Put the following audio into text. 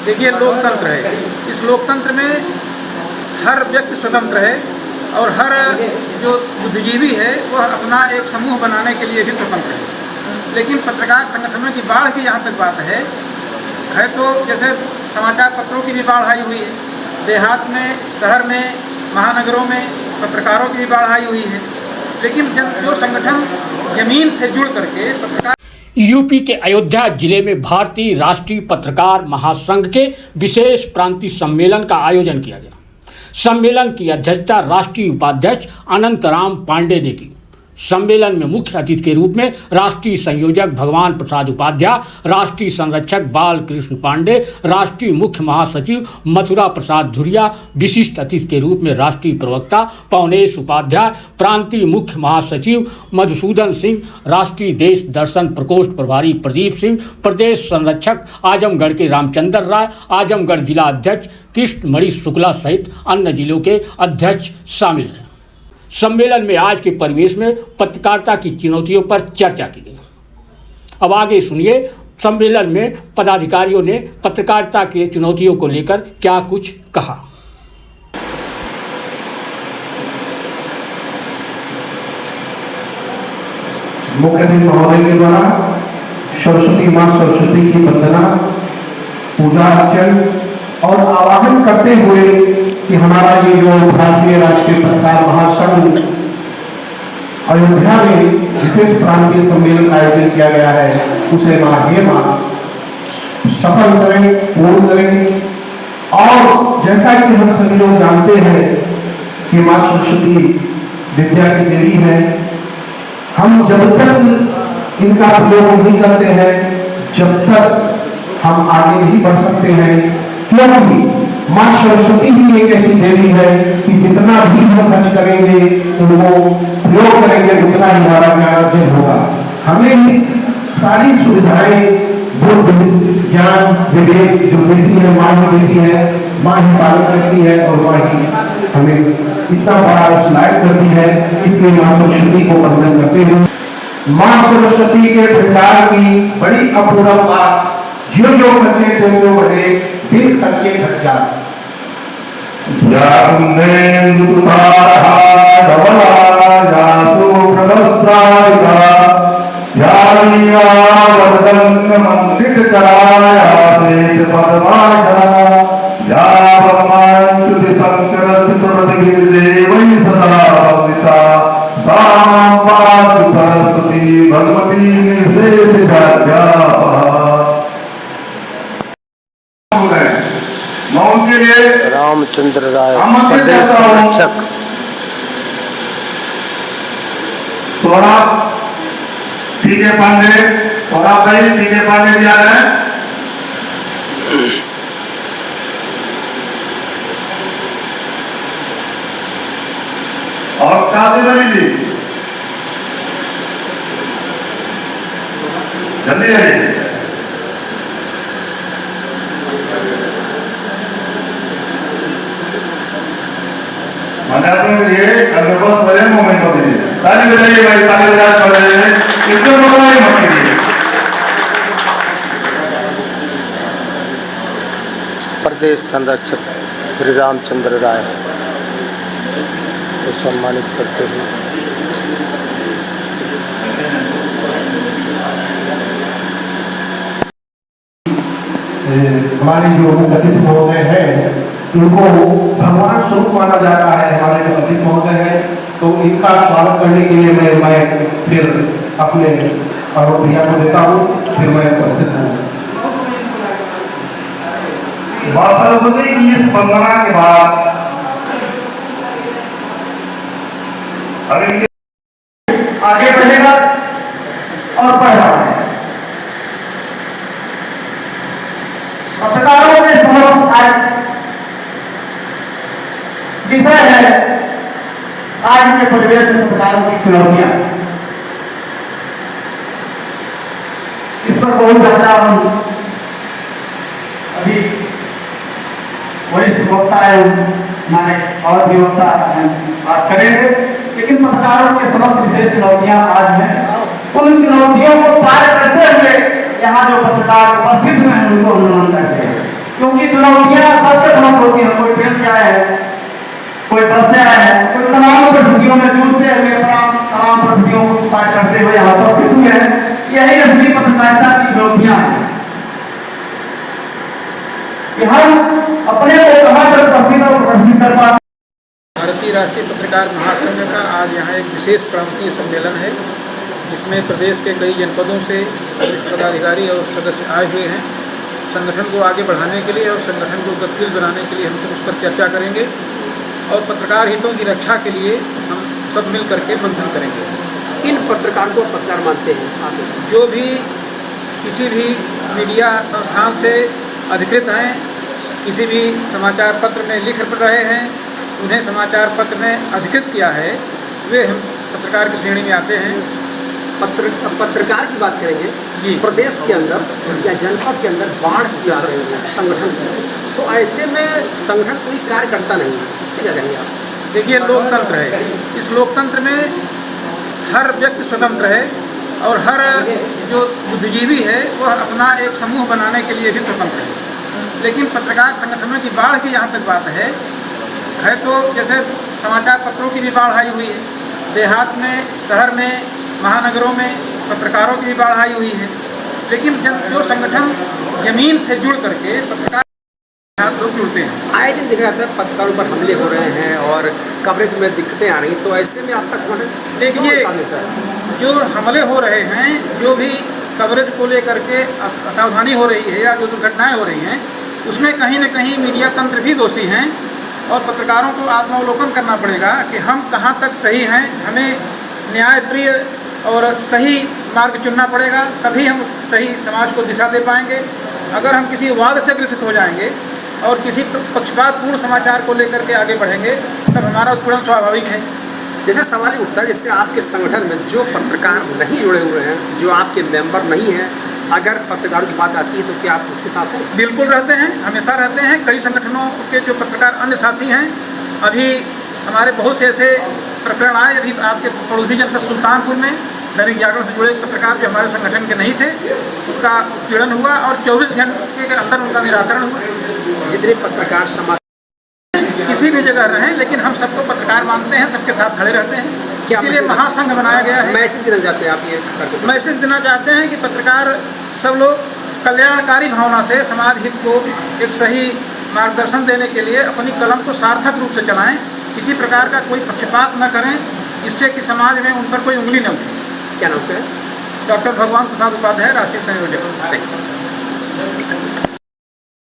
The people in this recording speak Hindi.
देखिए, लोकतंत्र है। इस लोकतंत्र में हर व्यक्ति स्वतंत्र है और हर जो बुद्धिजीवी है वह अपना एक समूह बनाने के लिए भी स्वतंत्र है। लेकिन पत्रकार संगठनों की बाढ़ की जहाँ तक बात है तो जैसे समाचार पत्रों की भी बाढ़ आई हुई है, देहात में, शहर में, महानगरों में पत्रकारों की भी बाढ़ आई हुई है। लेकिन जो संगठन जमीन से जुड़ करके पत्रकार यूपी के अयोध्या जिले में भारतीय राष्ट्रीय पत्रकार महासंघ के विशेष प्रांतीय सम्मेलन का आयोजन किया गया। सम्मेलन की अध्यक्षता राष्ट्रीय उपाध्यक्ष अनंतराम पांडे ने की। सम्मेलन में मुख्य अतिथि के रूप में राष्ट्रीय संयोजक भगवान प्रसाद उपाध्याय, राष्ट्रीय संरक्षक बाल कृष्ण पांडे, राष्ट्रीय मुख्य महासचिव मथुरा प्रसाद धुरिया, विशिष्ट अतिथि के रूप में राष्ट्रीय प्रवक्ता पवनेश उपाध्याय, प्रांतीय मुख्य महासचिव मधुसूदन सिंह, राष्ट्रीय देश दर्शन प्रकोष्ठ प्रभारी प्रदीप सिंह, प्रदेश संरक्षक आजमगढ़ के रामचंद्र राय, आजमगढ़ जिला अध्यक्ष कृष्ण मणि शुक्ला सहित अन्य जिलों के अध्यक्ष शामिल हैं। सम्मेलन में आज के परिवेश में पत्रकारिता की चुनौतियों पर चर्चा की गई। अब आगे सुनिए सम्मेलन में पदाधिकारियों ने पत्रकारिता की चुनौतियों को लेकर क्या कुछ कहा। मुख्य अतिथि महोदय के द्वारा सरस्वती मां सरस्वती की वंदना, पूजा अर्चन और आवाहन करते हुए कि हमारा ये जो भारतीय राष्ट्रीय पत्रकार महासंघ अयोध्या में विशेष प्रांतीय सम्मेलन का आयोजन किया गया है, उसे मां हे मां सफल करें, पूर्ण करें। और जैसा कि हम सभी लोग जानते हैं कि मां सरस्वती विद्या की देवी है, हम जब तक इनका प्रयोग नहीं करते हैं, जब तक हम आगे नहीं बढ़ सकते हैं, क्योंकि मां सरस्वती ही एक ऐसी देवी है कि जितना भी हम खर्च करेंगे, उनको प्रयोग करेंगे, उतना ही हमारा ज्ञान होगा। हमें सारी सुविधाएं, बुद्धि, ज्ञान, विवेक जो मिलती है, मां ही देती है, मां ही पालन करती है और मां ही हमें इतना बड़ा लायक करती है। इसलिए मां सरस्वती को वंदन करते हैं। मां सरस्वती के भंडार की बड़ी अपूर्वता, जो जो बच्चे जो बढ़े बिन खर्चे घट जाते। रामचंद्र राय, प्रदेश संरक्षक। थोड़ा टीके पांडे, थोड़ा भाई टीके पांडे जी आ रहे हैं। और काजी जी जल्दी आइए। मैंने अपने लिए बहुत बड़े मोमेंट हो गए। ताली बजाइए भाई, ताली बजाइए, इसको बताइए मत कीजिए। प्रदेश संरक्षक श्री रामचंद्र राय को सम्मानित करते हुए हमारे जो अतिथि महोदय हैं, उनको भगवान स्वरूप माना जाता है। हमारे जो अतिथि महोदय हैं, तो इनका स्वागत करने के लिए मैं फिर अपने भैया को देता हूँ, फिर मैं उपस्थित हूँ। सरस्वती की इस वंदना के बाद अभी आगे बढ़ेगा और पढ़ा पत्रकारों के समक्ष आज विषय है, आज के परिवेश में पत्रकारों की चुनौतियां। इस पर बहुत ज्यादा हम अभी वरिष्ठ वक्ता है हमारे और भी वक्ता बात करेंगे, लेकिन पत्रकारों के समक्ष विशेष चुनौतियां आज हैं। उन चुनौतियों को पार करते हुए यहाँ जो पत्रकार उपस्थित हुए हैं उनको हम नमन करते हैं, क्योंकि चुनौतियां सबके समक्ष होती हैं। कोई ट्रेन से आया है, कोई बस से आया है, कोई तमाम परिस्थितियों में जूझते हुए तमाम परिस्थितियों को पार करते हुए यहाँ उपस्थित हुए हैं। यही असली पत्रकारिता की चुनौतियां हैं कि हम अपने को कहाँ तक प्रदर्शित कर पाते। भारतीय राष्ट्रीय पत्रकार महासंघ का आज यहाँ एक विशेष प्रांतीय सम्मेलन है, जिसमें प्रदेश के कई जनपदों से पदाधिकारी और सदस्य आए हुए हैं। संगठन को आगे बढ़ाने के लिए और संगठन को गतिशील बनाने के लिए हम सब उस पर चर्चा करेंगे और पत्रकार हितों की रक्षा के लिए हम सब मिल करके मंथन करेंगे। किन पत्रकार को पत्रकार मानते हैं आप? जो भी किसी भी मीडिया संस्थान से अधिकृत हैं, किसी भी समाचार पत्र में लिख रहे हैं, उन्हें समाचार पत्र ने अधिकृत किया है, वे हम पत्रकार की श्रेणी में आते हैं। पत्रकार की बात करेंगे जी। प्रदेश के अंदर या जनपद के अंदर बाढ़ से आ रही है संगठन, तो ऐसे में संगठन कोई कार्य करता नहीं है, इस पर क्या कहेंगे आप? देखिए, लोकतंत्र है, इस लोकतंत्र में हर व्यक्ति स्वतंत्र है और हर जो बुद्धिजीवी है वह अपना एक समूह बनाने के लिए भी स्वतंत्र है। लेकिन पत्रकार संगठनों की बाढ़ की जहाँ तक बात है तो जैसे समाचार पत्रों की भी बाढ़ आई हुई है, देहात में, शहर में, महानगरों में पत्रकारों की भी बाढ़ आई हुई है। लेकिन जो संगठन जमीन से जुड़ करके पत्रकार लोग जुड़ते हैं, आए दिन दिख रहा था पत्रकारों पर हमले हो रहे हैं और कवरेज में दिक्कतें आ रही, तो ऐसे में आपका संगठन देखिए, जो हमले हो रहे हैं, जो भी कवरेज को लेकर के असावधानी हो रही है या जो दुर्घटनाएं हो रही हैं, उसमें कहीं न कहीं मीडिया तंत्र भी दोषी हैं और पत्रकारों को आत्मावलोकन करना पड़ेगा कि हम कहाँ तक सही हैं। हमें न्यायप्रिय और सही मार्ग चुनना पड़ेगा, तभी हम सही समाज को दिशा दे पाएंगे। अगर हम किसी वाद से ग्रसित हो जाएंगे और किसी पक्षपातपूर्ण समाचार को लेकर के आगे बढ़ेंगे, तब हमारा उत्पीड़न स्वाभाविक है। जैसे सवाल ही उठता है, जैसे आपके संगठन में जो पत्रकार नहीं जुड़े हुए हैं, जो आपके मेंबर नहीं हैं, अगर पत्रकारों की बात आती है तो क्या आप उसके साथ हैं? बिल्कुल रहते हैं, हमेशा रहते हैं। कई संगठनों के जो पत्रकार अन्य साथी हैं, अभी हमारे बहुत से ऐसे प्रकरण आए। अभी आपके पड़ोसी जनपद सुल्तानपुर में दैनिक जागरण से जुड़े पत्रकार जो हमारे संगठन के नहीं थे, उनका उत्पीड़न हुआ और 24 घंटे के अंदर उनका निराकरण हुआ। जितने पत्रकार समाज किसी भी जगह रहें, लेकिन हम सबको पत्रकार मानते हैं, सबके साथ खड़े रहते हैं। इसीलिए महासंघ बनाया गया है। मैसेज देना चाहते हैं आप ये करके? मैसेज देना चाहते हैं कि पत्रकार सब लोग कल्याणकारी भावना से समाज हित को एक सही मार्गदर्शन देने के लिए अपनी कलम को सार्थक रूप से चलाएं, किसी प्रकार का कोई पक्षपात न करें, जिससे कि समाज में उन पर कोई उंगली न उठे। क्या नाम है? डॉक्टर भगवान प्रसाद उपाध्याय, राष्ट्रीय संयोजक।